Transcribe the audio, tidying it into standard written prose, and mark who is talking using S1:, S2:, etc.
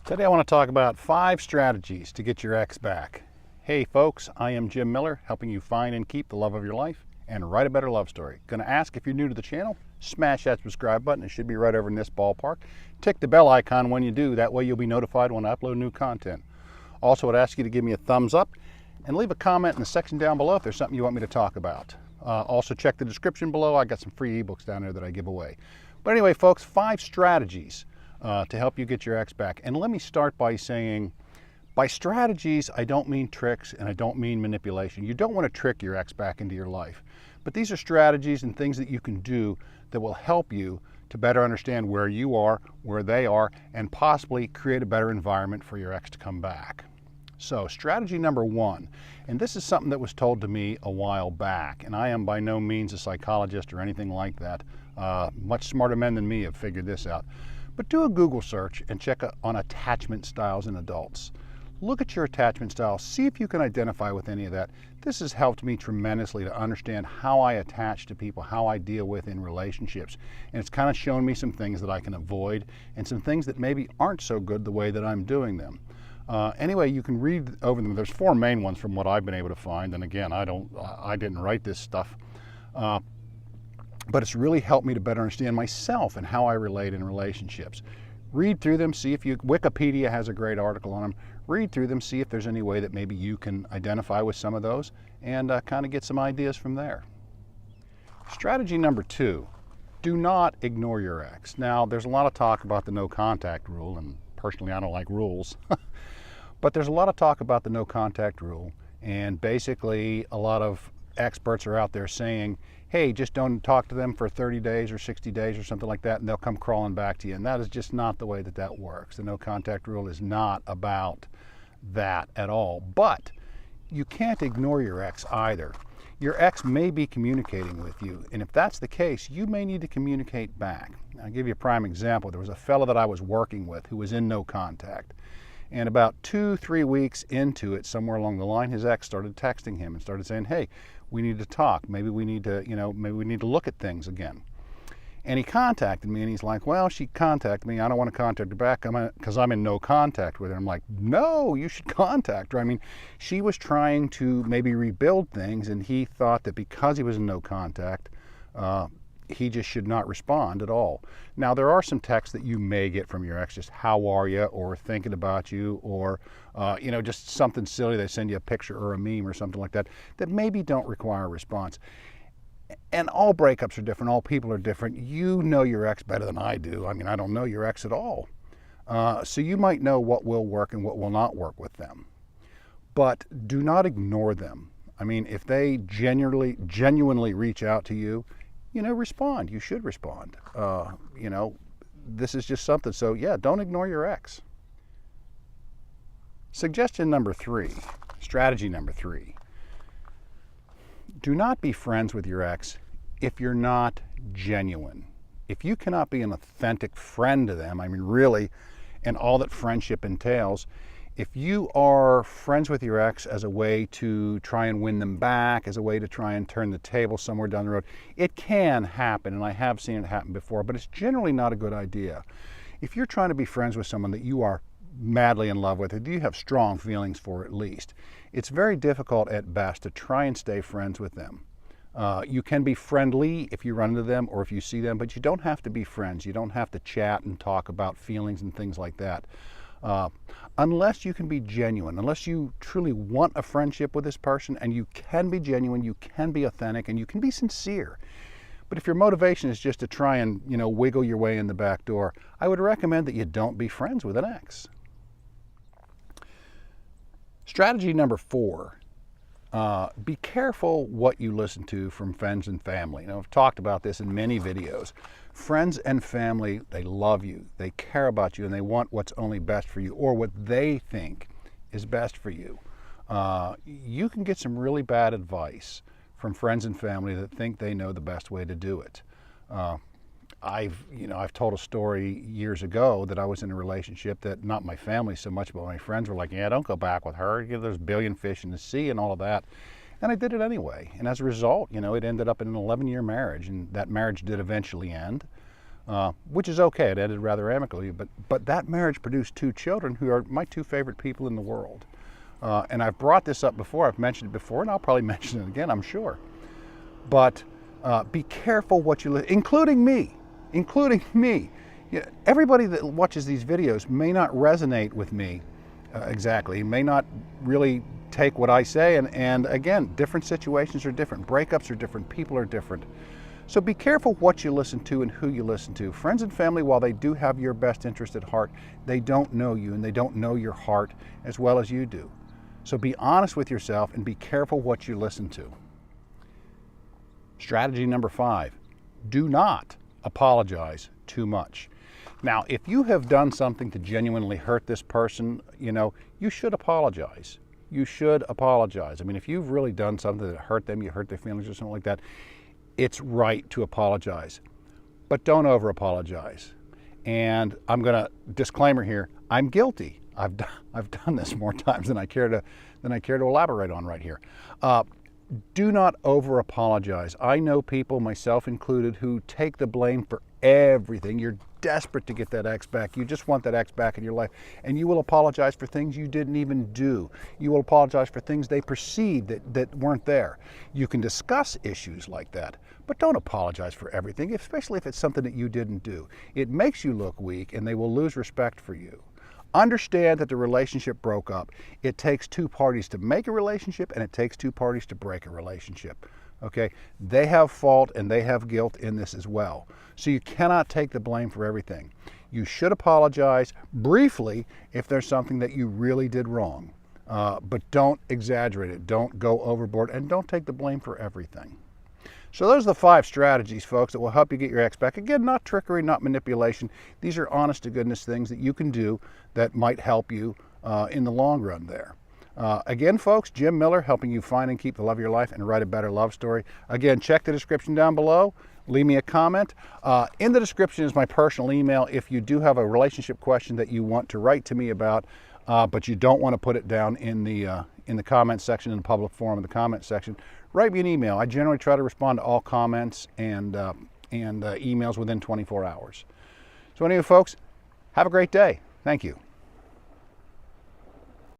S1: Today I want to talk about 5 strategies to get your ex back. Hey folks, I am Jim Miller, helping you find and keep the love of your life and write a better love story. Going to ask, if you're new to the channel, smash that subscribe button. It should be right over in this ballpark. Tick the bell icon when you do. That way you'll be notified when I upload new content. Also, I'd ask you to give me a thumbs up and leave a comment in the section down below if there's something you want me to talk about. Also check the description below. I got some free ebooks down there that I give away. But anyway folks, 5 strategies to help you get your ex back. And let me start by saying, by strategies, I don't mean tricks and I don't mean manipulation. You don't want to trick your ex back into your life. But these are strategies and things that you can do that will help you to better understand where you are, where they are, and possibly create a better environment for your ex to come back. So strategy number 1, and this is something that was told to me a while back, and I am by no means a psychologist or anything like that. Much smarter men than me have figured this out. But do a Google search and check on attachment styles in adults. Look at your attachment styles, see if you can identify with any of that. This has helped me tremendously to understand how I attach to people, how I deal with in relationships. And it's kind of shown me some things that I can avoid and some things that maybe aren't so good the way that I'm doing them. Anyway, you can read over them. There's 4 main ones from what I've been able to find. And again, I didn't write this stuff. But it's really helped me to better understand myself and how I relate in relationships. Read through them, see if Wikipedia has a great article on them. Read through them, see if there's any way that maybe you can identify with some of those and kind of get some ideas from there. Strategy number 2, do not ignore your ex. Now, there's a lot of talk about the no contact rule, and personally I don't like rules. But there's a lot of talk about the no contact rule, and basically a lot of experts are out there saying, hey, just don't talk to them for 30 days or 60 days or something like that, and they'll come crawling back to you. And that is just not the way that that works. The no contact rule is not about that at all. But you can't ignore your ex either. Your ex may be communicating with you, and if that's the case, you may need to communicate back. I'll give you a prime example. There was a fellow that I was working with who was in no contact. And about 2-3 weeks into it, somewhere along the line, his ex started texting him and started saying, hey, we need to talk. Maybe we need to, maybe we need to look at things again. And he contacted me and he's like, well, she contacted me. I don't want to contact her back because I'm in no contact with her. I'm like, no, you should contact her. I mean, she was trying to maybe rebuild things and he thought that because he was in no contact, he just should not respond at all. Now, there are some texts that you may get from your ex, just how are you, or thinking about you, or just something silly. They send you a picture or a meme or something like that, that maybe don't require a response. And all breakups are different, all people are different. You know your ex better than I do. I mean, I don't know your ex at all. So you might know what will work and what will not work with them. But do not ignore them. I mean, if they genuinely reach out to you, respond. You should respond. This is just something. So yeah, don't ignore your ex. Suggestion number 3, strategy number 3. Do not be friends with your ex if you're not genuine. If you cannot be an authentic friend to them, I mean really, and all that friendship entails, if you are friends with your ex as a way to try and win them back, as a way to try and turn the table somewhere down the road, it can happen, and I have seen it happen before, but it's generally not a good idea. If you're trying to be friends with someone that you are madly in love with, or do you have strong feelings for at least, it's very difficult at best to try and stay friends with them. You can be friendly if you run into them or if you see them, but you don't have to be friends. You don't have to chat and talk about feelings and things like that. Unless you can be genuine, unless you truly want a friendship with this person, and you can be genuine, you can be authentic, and you can be sincere. But if your motivation is just to try and, wiggle your way in the back door, I would recommend that you don't be friends with an ex. Strategy number 4, be careful what you listen to from friends and family. I've talked about this in many videos. Friends and family, they love you, they care about you, and they want what's only best for you, or what they think is best for you. You can get some really bad advice from friends and family that think they know the best way to do it. I've told a story years ago that I was in a relationship that, not my family so much, but my friends were like, yeah, don't go back with her. There's a billion fish in the sea and all of that. And I did it anyway. And as a result, it ended up in an 11-year marriage, and that marriage did eventually end. which is okay. It ended rather amicably, but that marriage produced 2 children who are my 2 favorite people in the world. And I've brought this up before, I've mentioned it before, and I'll probably mention it again, I'm sure. But be careful what you including me. Yeah, everybody that watches these videos may not resonate with me exactly, may not really take what I say, and again, different situations are different, breakups are different, people are different. So be careful what you listen to and who you listen to. Friends and family, while they do have your best interest at heart, they don't know you and they don't know your heart as well as you do. So be honest with yourself and be careful what you listen to. Strategy number 5, do not apologize too much. Now, if you have done something to genuinely hurt this person, you should apologize. You should apologize. I mean, if you've really done something that hurt them, you hurt their feelings or something like that, it's right to apologize. But don't over apologize. And I'm going to, disclaimer here, I'm guilty. I've done this more times than I care to elaborate on right here. Do not over apologize. I know people, myself included, who take the blame for everything. You're desperate to get that ex back. You just want that ex back in your life. And you will apologize for things you didn't even do. You will apologize for things they perceived that weren't there. You can discuss issues like that, but don't apologize for everything, especially if it's something that you didn't do. It makes you look weak and they will lose respect for you. Understand that the relationship broke up. It takes 2 parties to make a relationship and it takes 2 parties to break a relationship. Okay? They have fault and they have guilt in this as well. So you cannot take the blame for everything. You should apologize briefly if there's something that you really did wrong. But don't exaggerate it. Don't go overboard and don't take the blame for everything. So those are the 5 strategies, folks, that will help you get your ex back. Again, not trickery, not manipulation. These are honest to goodness things that you can do that might help you in the long run there. Again, folks, Jim Miller, helping you find and keep the love of your life and write a better love story. Again, check the description down below. Leave me a comment. In the description is my personal email if you do have a relationship question that you want to write to me about, but you don't want to put it down in the comment section, in the public forum, in the comment section. Write me an email. I generally try to respond to all comments and emails within 24 hours. So anyway, folks, have a great day. Thank you.